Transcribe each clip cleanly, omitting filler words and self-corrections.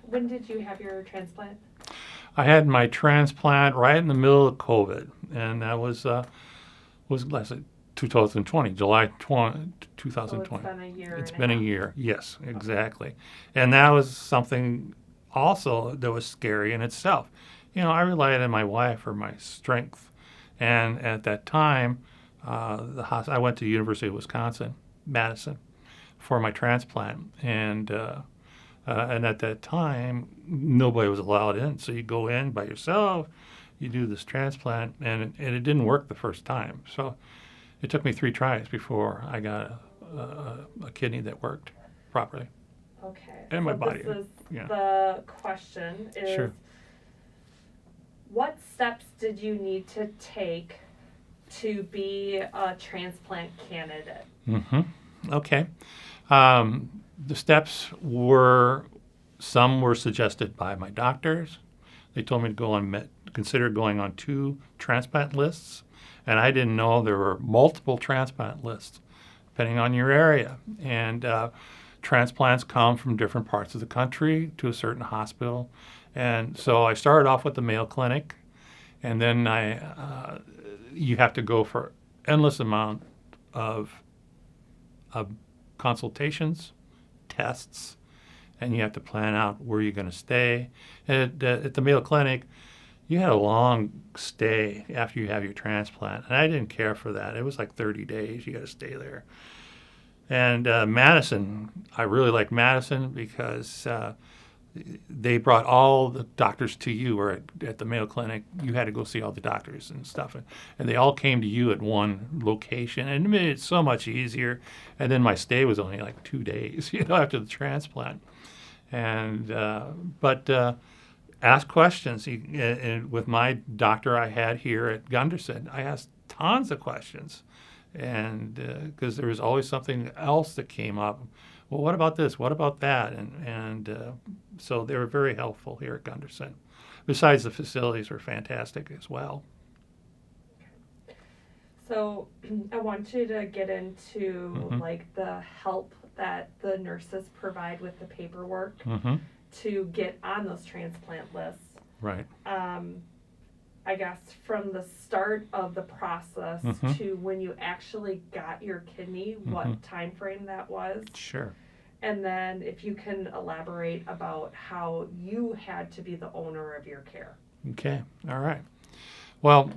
when did you have your transplant? I had my transplant right in the middle of COVID, and that was last 2020, July 20, So it's 2020. been a year It's and a been a half. year. Yes, Okay. exactly. And that was something also that was scary in itself. I relied on my wife for my strength, and at that time, I went to the University of Wisconsin, Madison, for my transplant, and at that time, nobody was allowed in. So you go in by yourself, you do this transplant, and it didn't work the first time. So it took me 3 tries before I got a kidney that worked properly, Okay. and my So this body. is Yeah, the question is sure. what steps did you need to take to be a transplant candidate? Mm-hmm. Okay. The steps were some were suggested by my doctors. They told me to consider going on 2 transplant lists, and I didn't know there were multiple transplant lists depending on your area. And transplants come from different parts of the country to a certain hospital, and so I started off with the Mayo Clinic, and then you have to go for endless amount of of consultations, tests, and you have to plan out where you're going to stay. At the Mayo Clinic, you had a long stay after you have your transplant, and I didn't care for that. It was like 30 days. You got to stay there. And Madison, I really like Madison because they brought all the doctors to you, or at the Mayo Clinic, you had to go see all the doctors and stuff. And they all came to you at one location, and it made it so much easier. And then my stay was only like 2 days, after the transplant. And but ask questions. And with my doctor I had here at Gunderson, I asked tons of questions, and because there was always something else that came up. Well, what about this? What about that? And so they were very helpful here at Gunderson. Besides, the facilities were fantastic as well. So I want you to get into Mm-hmm. like the help that the nurses provide with the paperwork Mm-hmm. to get on those transplant lists. Right. Um, I guess from the start of the process Mm-hmm. to when you actually got your kidney, Mm-hmm. what time frame that was. Sure. And then if you can elaborate about how you had to be the owner of your care. Okay. All right. Well,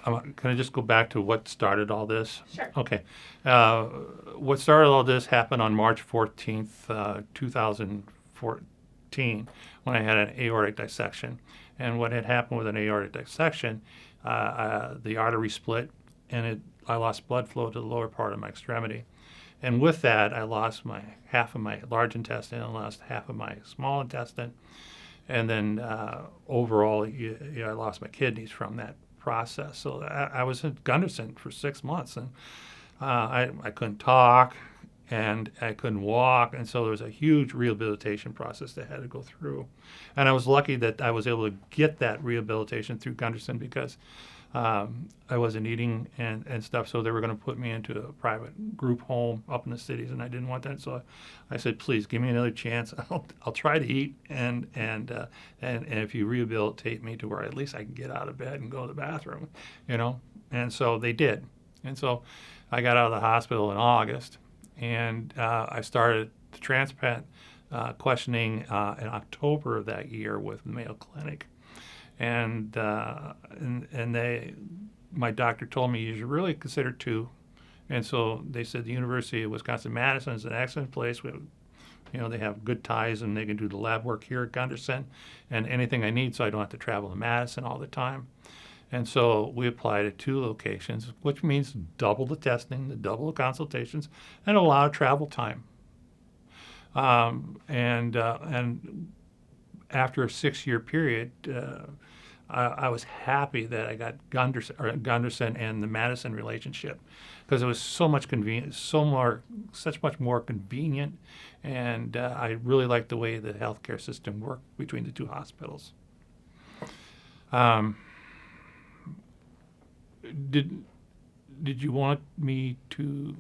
can I just go back to what started all this? Sure. Okay. What started all this happened on March 14th, 2014, when I had an aortic dissection. And what had happened with an aortic dissection, the artery split, and I lost blood flow to the lower part of my extremity. And with that, I lost half of my large intestine and lost half of my small intestine. And then overall, I lost my kidneys from that process. So I was at Gunderson for 6 months, and I couldn't talk, and I couldn't walk, and so there was a huge rehabilitation process that I had to go through. And I was lucky that I was able to get that rehabilitation through Gunderson because I wasn't eating and stuff, so they were going to put me into a private group home up in the cities, and I didn't want that. So I said, please give me another chance. I'll try to eat, and if you rehabilitate me to where at least I can get out of bed and go to the bathroom, And so they did, and so I got out of the hospital in August, and I started the transplant questioning in October of that year with the Mayo Clinic. And my doctor told me you should really consider 2, and so they said the University of Wisconsin-Madison is an excellent place. They have good ties, and they can do the lab work here at Gunderson, and anything I need, so I don't have to travel to Madison all the time. And so we applied at 2 locations, which means double the testing, double the consultations, and a lot of travel time. And after a 6-year period, I was happy that I got Gunderson and the Madison relationship because it was so much convenient, such much more convenient, and I really liked the way the healthcare system worked between the 2 hospitals. Um, did did you want me to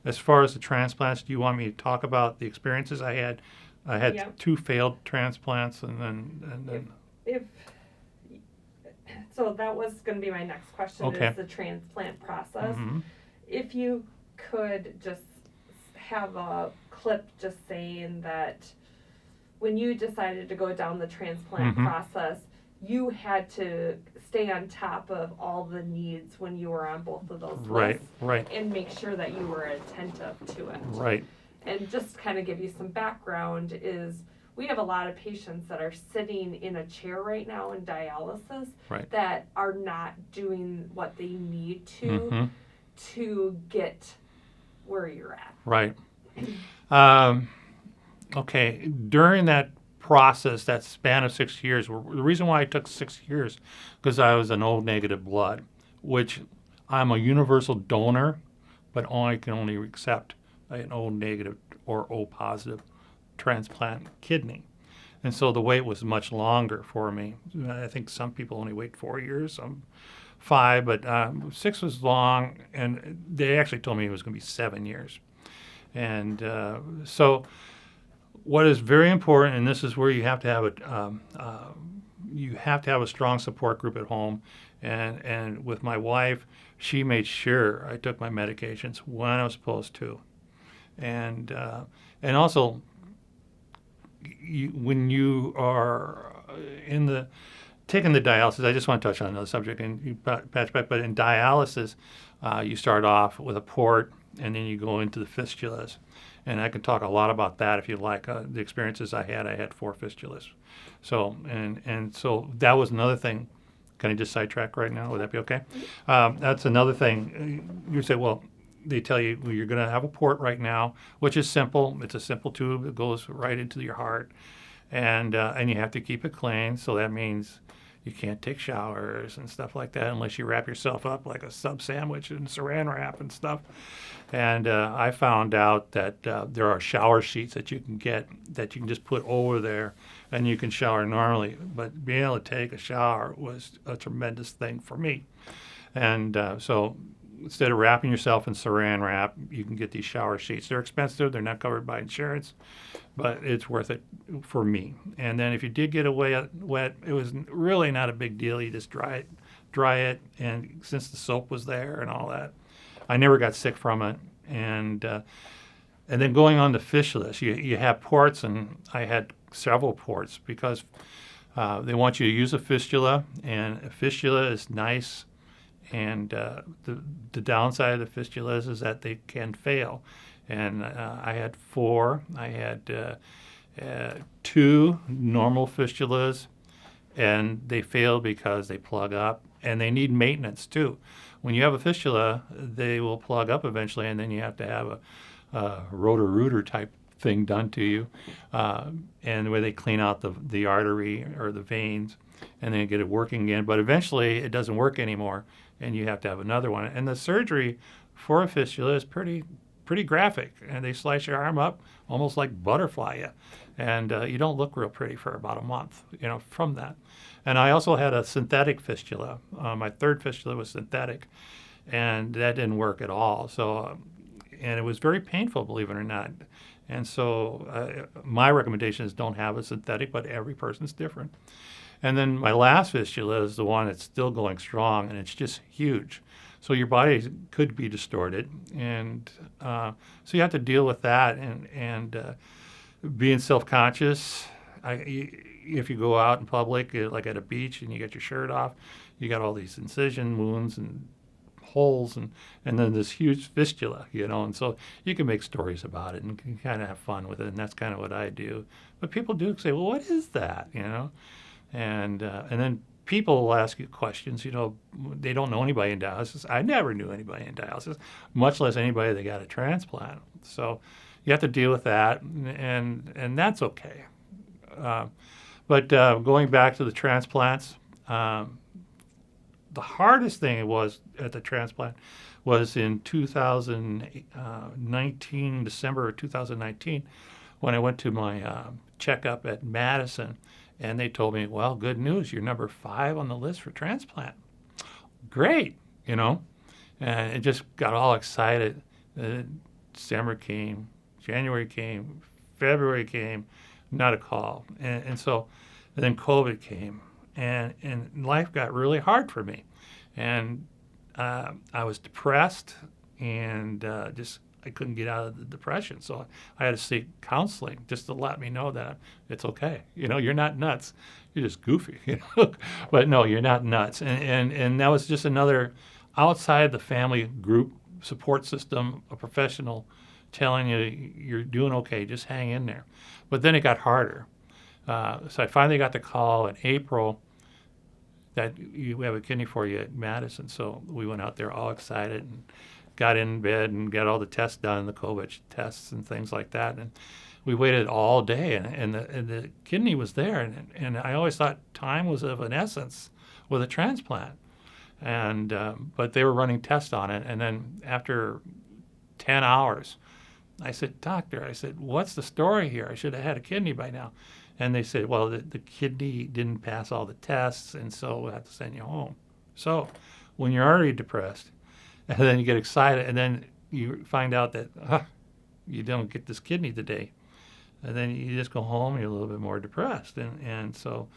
as far as the transplants? Do you want me to talk about the experiences I had I had Yep. 2 failed transplants, and then If so, that was going to be my next question. Okay. Is the transplant process. mhm. If you could just have a clip just saying that when you decided to go down the transplant Mhm. process, you had to stay on top of all the needs when you were on both of those Right, lists right, and make sure that you were attentive to it. right. And just kind of give you some background is we have a lot of patients that are sitting in a chair right now in dialysis Right. that are not doing what they need Mhm. to get where you're at. Right. Um, okay. During that process, that span of 6 years, the reason why it took 6 years, because I was an O negative blood, which I'm a universal donor, but can only accept an O negative or O positive transplant kidney. And so the wait was much longer for me. I think some people only wait 4 years, some 5, but 6 was long, and they actually told me it was going to be 7 years. And so, what is very important, and this is where you have to have a strong support group at home. And with my wife, she made sure I took my medications when I was supposed to, and also when you are taking the dialysis, I just want to touch on another subject, and you patch back. But in dialysis, you start off with a port, and then you go into the fistulas. And I can talk a lot about that if you like. The experiences I had 4 fistulas. So and so that was another thing. Can I just sidetrack right now? Would that be okay? That's another thing. You say, well, they tell you, well, you're going to have a port right now, which is simple. It's a simple tube that goes right into your heart, and you have to keep it clean. So that means you can't take showers and stuff like that unless you wrap yourself up like a sub sandwich in saran wrap and stuff. And I found out that there are shower sheets that you can get that you can just put over there, and you can shower normally. But being able to take a shower was a tremendous thing for me. And so instead of wrapping yourself in saran wrap, you can get these shower sheets. They're expensive. They're not covered by insurance, but it's worth it for me. And then if you did get a wet, it was really not a big deal. You just dry it, and since the soap was there and all that, I never got sick from it. And then going on to fistulas, you have ports, and I had several ports because they want you to use a fistula, and a fistula is nice. And the downside of the fistulas is that they can fail. And I had 4. I had 2 normal fistulas, and they fail because they plug up, and they need maintenance too. When you have a fistula, they will plug up eventually, and then you have to have a rotor-rooter type thing done to you, and where they clean out the artery or the veins, and then get it working again. But eventually, it doesn't work anymore, and you have to have another one. And the surgery for a fistula is pretty graphic, and they slice your arm up almost like butterfly you, and you don't look real pretty for about a month, from that. And I also had a synthetic fistula. My 3rd fistula was synthetic, and that didn't work at all. So, and it was very painful, believe it or not. And so my recommendation is don't have a synthetic, but every person's different. And then my last fistula is the one that's still going strong, and it's just huge. So your body could be distorted, and so you have to deal with that, and being self-conscious. If you go out in public, like at a beach, and you get your shirt off, you got all these incision wounds and holes, and then this huge fistula, and so you can make stories about it and can kind of have fun with it, and that's kind of what I do. But people do say, well, what is that, And then people will ask you questions. They don't know anybody in dialysis. I never knew anybody in dialysis, much less anybody that got a transplant. So you have to deal with that, and that's okay. But going back to the transplants, the hardest thing it was at the transplant was in 2019, December of 2019, when I went to my checkup at Madison. And they told me, well, good news, you're number 5 on the list for transplant. Great, And it just got all excited. December came, January came, February came, not a call. And then COVID came, and life got really hard for me. And I was depressed, and just I couldn't get out of the depression. So I had to seek counseling just to let me know that it's okay. You're not nuts. You're just goofy. But no, you're not nuts. And that was just another outside the family group support system, a professional telling you you're doing okay. Just hang in there. But then it got harder. So I finally got the call in April that we have a kidney for you at Madison. So we went out there all excited and got in bed and got all the tests done, the COVID tests and things like that. And we waited all day, and the kidney was there. And I always thought time was of an essence with a transplant. And but they were running tests on it. And then after 10 hours, I said, doctor, what's the story here? I should have had a kidney by now. And they said, well, the kidney didn't pass all the tests, and so we'll have to send you home. So when you're already depressed, and then you get excited, and then you find out that you don't get this kidney today, and then you just go home and you're a little bit more depressed. And so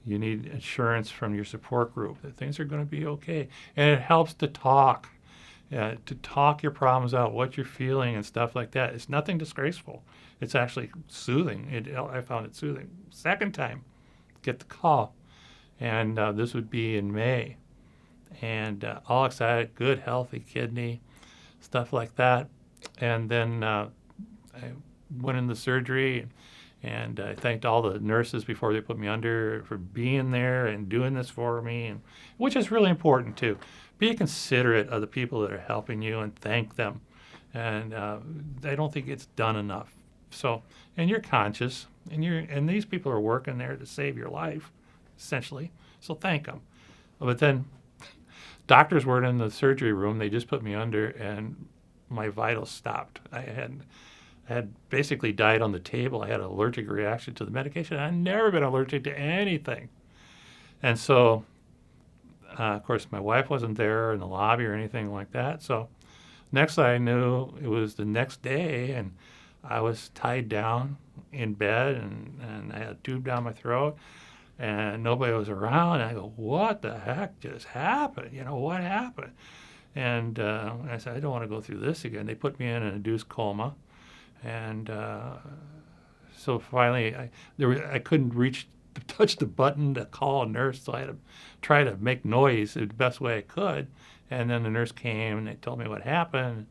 you need assurance from your support group that things are going to be okay. And it helps to talk your problems out, what you're feeling and stuff like that. It's nothing disgraceful. It's actually soothing. I found it soothing. Second time, get the call. And this would be in May. And all excited, good, healthy kidney, stuff like that. And then I went in the surgery, and I thanked all the nurses before they put me under for being there and doing this for me, which is really important too. Be considerate of the people that are helping you and thank them. And I don't think it's done enough. So, and you're conscious, and these people are working there to save your life, essentially. So thank them. But then doctors weren't in the surgery room. They just put me under, and my vitals stopped. I had basically died on the table. I had an allergic reaction to the medication. I'd never been allergic to anything. And so, of course, my wife wasn't there in the lobby or anything like that. So next I knew, it was the next day, and I was tied down in bed, and I had a tube down my throat, and nobody was around. And I go, what the heck just happened? What happened? And I said, I don't want to go through this again. They put me in an induced coma. And so finally, I couldn't touch the button to call a nurse, so I had to try to make noise the best way I could. And then the nurse came, and they told me what happened.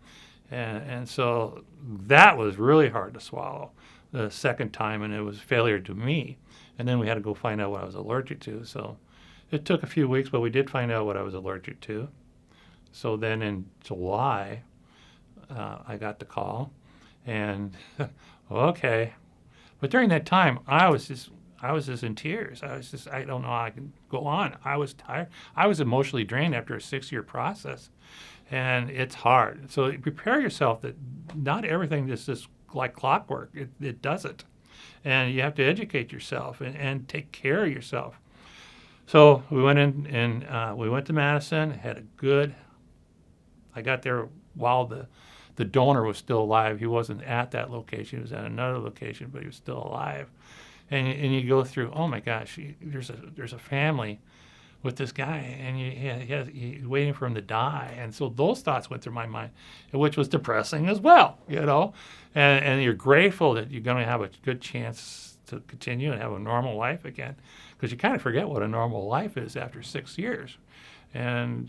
And so that was really hard to swallow the second time, and it was failure to me. And then we had to go find out what I was allergic to. So it took a few weeks, but we did find out what I was allergic to. So then in July, I got the call. And okay, but during that time, I was just in tears. I don't know how I can go on. I was tired. I was emotionally drained after a 6-year process, and it's hard. So prepare yourself that not everything is just like clockwork. It doesn't, and you have to educate yourself and take care of yourself. So we went in, and we went to Madison. I got there while the donor was still alive. He wasn't at that location. He was at another location, but he was still alive. And you go through, oh my gosh, there's a family with this guy, and he's waiting for him to die. And so those thoughts went through my mind, which was depressing as well, And you're grateful that you're going to have a good chance to continue and have a normal life again, because you kind of forget what a normal life is after 6 years. And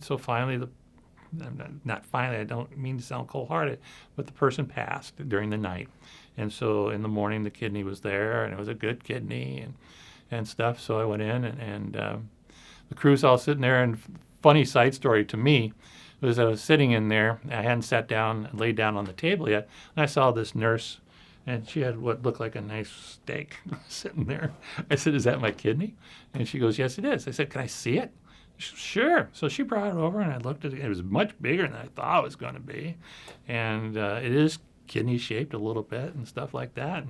so finally, not finally, I don't mean to sound cold-hearted, but the person passed during the night. And so in the morning, the kidney was there, and it was a good kidney and stuff. So I went in, and the crew's all sitting there. And funny side story to me was I was sitting in there. I hadn't sat down and laid down on the table yet, and I saw this nurse, and she had what looked like a nice steak sitting there. I said, is that my kidney? And she goes, yes, it is. I said, can I see it? Sure. So she brought it over, and I looked at it. It was much bigger than I thought it was going to be. And it is kidney-shaped a little bit and stuff like that.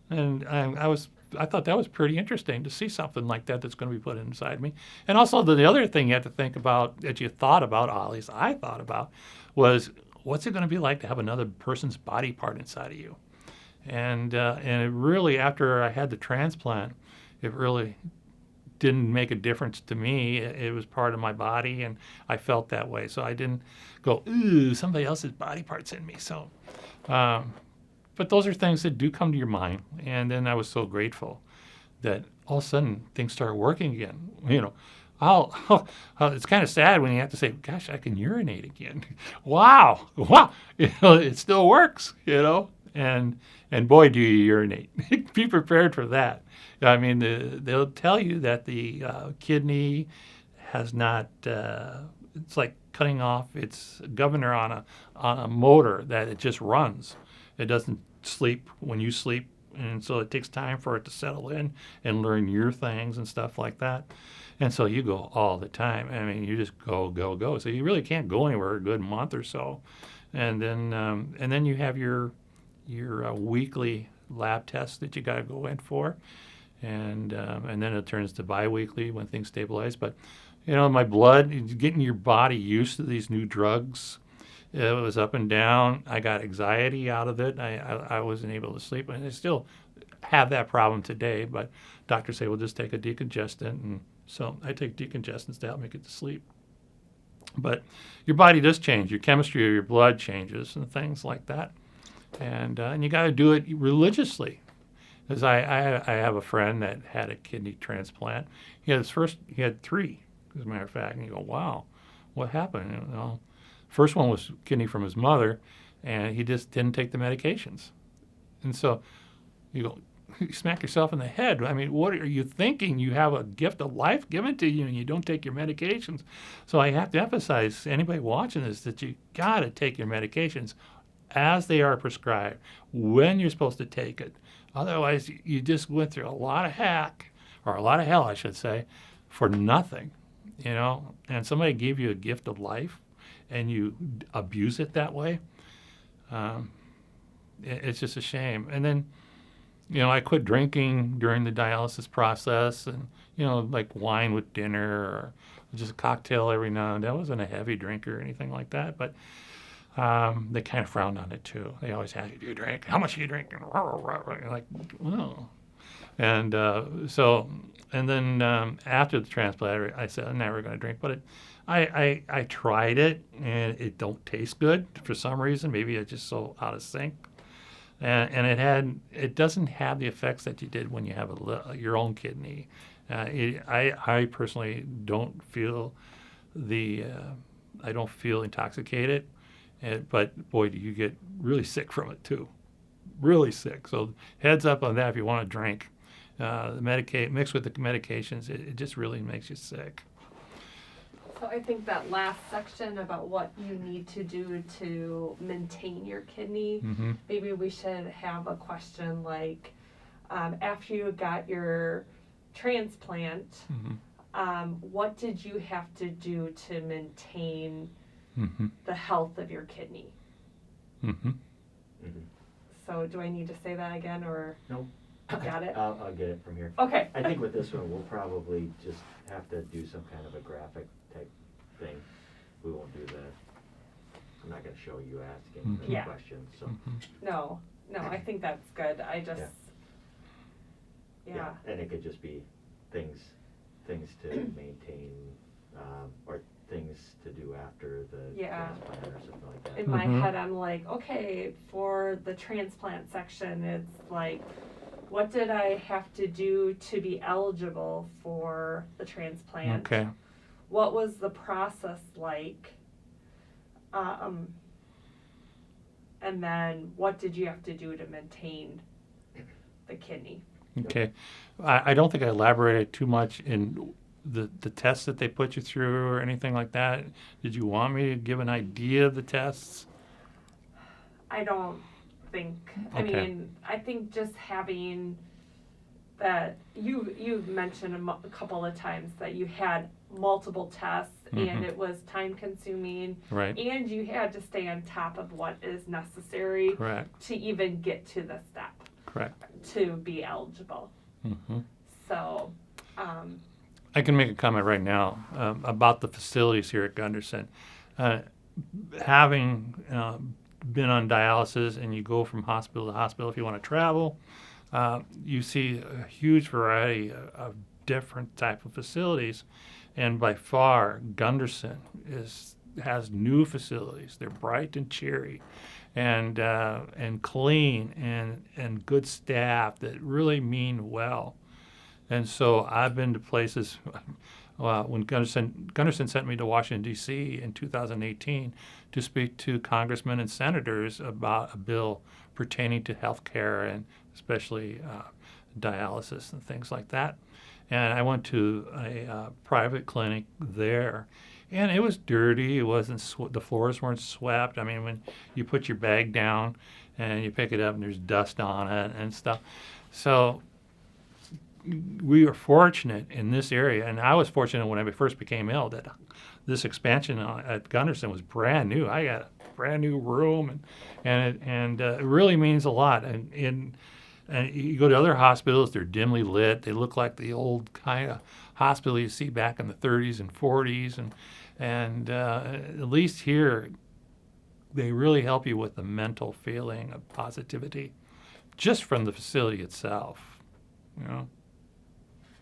And I thought that was pretty interesting to see something like that that's going to be put inside me. And also the other thing you have to think about, that you thought about, at least I thought about, was what's it going to be like to have another person's body part inside of you? And it really, after I had the transplant, it really didn't make a difference to me. It was part of my body, and I felt that way. So I didn't go, ooh, somebody else's body part's in me. So, but those are things that do come to your mind. And then I was so grateful that all of a sudden things started working again. It's kind of sad when you have to say, gosh, I can urinate again. Wow. It still works, and boy, do you urinate. Be prepared for that. I mean, they'll tell you that the kidney has not, it's like cutting off its governor on a motor that it just runs. It doesn't sleep when you sleep, and so it takes time for it to settle in and learn your things and stuff like that. And so you go all the time. I mean, you just go, go, go. So you really can't go anywhere a good month or so. And then you have your weekly lab tests that you got to go in for, and then it turns to biweekly when things stabilize. But my blood, getting your body used to these new drugs, it was up and down. I got anxiety out of it. I wasn't able to sleep, and I still have that problem today. But doctors say, well, just take a decongestant, and so I take decongestants to help me get to sleep. But your body does change. Your chemistry of your blood changes and things like that. And you got to do it religiously. Because I have a friend that had a kidney transplant. He had 3, as a matter of fact. And you go, wow, what happened? First one was kidney from his mother, and he just didn't take the medications. And so you go, you smack yourself in the head. I mean, what are you thinking? You have a gift of life given to you, and you don't take your medications. So I have to emphasize, anybody watching this, that you got to take your medications as they are prescribed, when you're supposed to take it. Otherwise, you just went through a lot of hell, I should say, for nothing, and somebody gave you a gift of life and you abuse it that way. It's just a shame. And then, I quit drinking during the dialysis process, and, like wine with dinner or just a cocktail every now and then. I wasn't a heavy drinker or anything like that, but they kind of frowned on it too. They always ask you, do you drink? How much are you drinking? You're like, well. And and then after the transplant, I said, I'm never going to drink. But I tried it, and it don't taste good for some reason. Maybe it's just so out of sync. And it doesn't have the effects that you did when you have your own kidney. I personally don't feel I don't feel intoxicated. But boy, do you get really sick from it too, really sick. So heads up on that if you want to drink. Mixed with the medications, it just really makes you sick. So I think that last section about what you need to do to maintain your kidney, maybe we should have a question like, after you got your transplant, what did you have to do to maintain the health of your kidney? So do I need to say that again, or? No. Got it? I'll get it from here. Okay. I think with this one, we'll probably just have to do some kind of a graphic type thing. We won't do I'm not going to show you asking the questions. So. No, I think that's good. I just, yeah. And it could just be things to maintain, or things to do after the transplant or something like that. In my head, I'm like, okay, for the transplant section, it's like, what did I have to do to be eligible for the transplant? Okay. What was the process like? And then what did you have to do to maintain the kidney? Okay. I don't think I elaborated too much in the tests that they put you through or anything like that. Did you want me to give an idea of the tests? I don't think. Okay. I mean, I think just having that, you've mentioned a couple of times that you had multiple tests and it was time consuming. Right. And you had to stay on top of what is necessary. Correct. To even get to the step. Correct. To be eligible. So, I can make a comment right now been on dialysis and you go from hospital to hospital if you want to travel, you see a huge variety of different type of facilities, and by far Gunderson has new facilities. They're bright and cheery, and clean, and good staff that really mean well. And so I've been to places. When Gunderson sent me to Washington, D.C. in 2018 to speak to congressmen and senators about a bill pertaining to health care and especially dialysis and things like that. And I went to a private clinic there, and it was dirty. It wasn't the floors weren't swept. I mean, when you put your bag down and you pick it up and there's dust on it and stuff. So we are fortunate in this area, and I was fortunate when I first became ill that this expansion at Gunderson was brand new. I got a brand new room, and it really means a lot. And you go to other hospitals, they're dimly lit. They look like the old kind of hospital you see back in the 30s and 40s, and at least here, they really help you with the mental feeling of positivity just from the facility itself, you know.